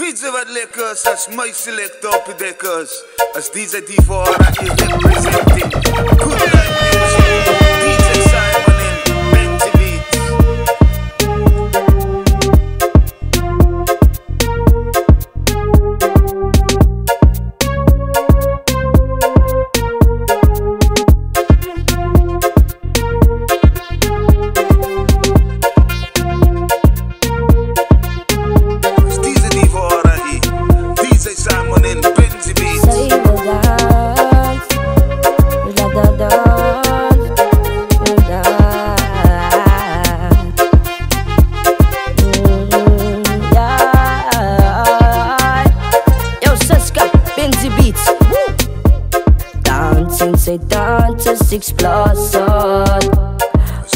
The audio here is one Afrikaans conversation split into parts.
Fietsen wat lekkers, als my select op de dekkers. Als DJ die voor haar hier representing. Good life music, DJ Simon en Benji Beats. Explosion.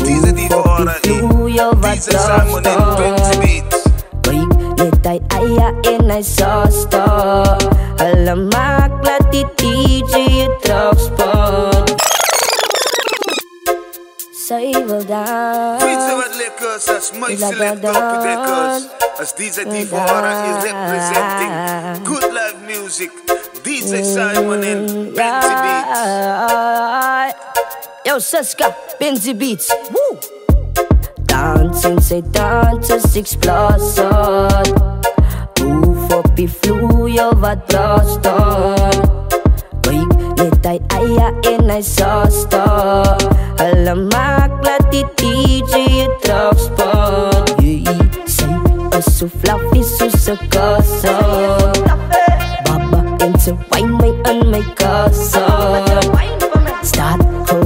Diese die vorne Diese Simon en Benji Beats. Wait, net hy eie en hy saasta. Hulle maak laat die DJ je terugspot. Sy wil dan Fietsen wat lekkers, als my select op de dekkers. Als DJ die vorne hier representing. Good life music, DJ Simon en Benji Beats. Yo, Siska, Benji Beats. Woo! Dancing, say dances, explosion. Move op die vloer, wat braston. Wijk, net hy eie en hy saasta. Hulle maak laat die DJ je terugspot. Sy is so fluffy soos 'n kassa. Baba en sy wyn my in my kassa. Start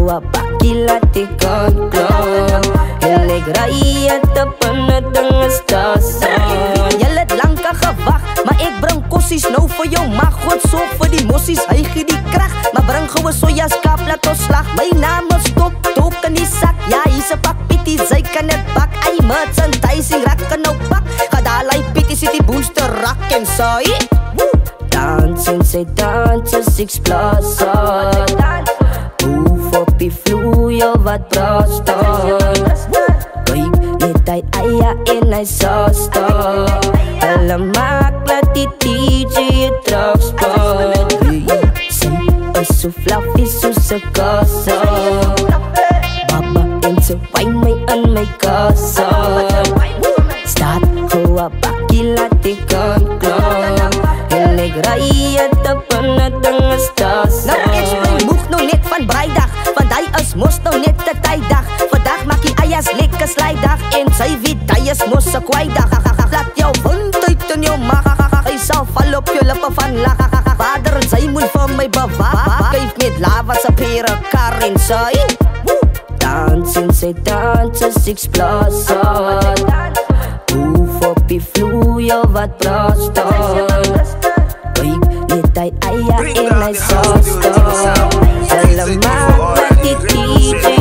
a bakkie laat die kant klop. En ek ry het op in het dingestasson. Julle het lang al gewag, maar ek bring kossies nou vir jou mag. God sorg vir die mossies, hy gee die krag. Maar bring gouwe sojaskap, laat ons slag. My naam is Top in die sak. Ja, hier's 'n pak pitty, sy kan het bak. Ay, merchandising, rakke nou pak. Ga daar lei pitty, sit die boels te rak en saai. Dancing, sy dances, explosion. Op die vloer, wat braston. Wijk, net hy eie en hy saasta. Hulle maak laat die DJ je terugspot. Sy is so fluffy soos 'n kassa. Baba en sy wyn my in my kassa. Start gou 'n bakkie laat die kant klop. En ek ry het op in het dingestasson. Nou ek spring moeg nou net van Breidag. Want hy is mos nou net te tydag. Vandag maak die eiers lekker slydag. En sy weet hy is mos 'n kwydag. Laat jou wind uit in jou mag. Hy sal val op jou lippe van lag. Vader en sy moet vir my bewaak. Kyf met lava se pere kar en sy dancing, sy dances, explosion. Move op die vloer, wat braston. Wijk, net hy eie en hy saasta. Hulle maak laat die DJ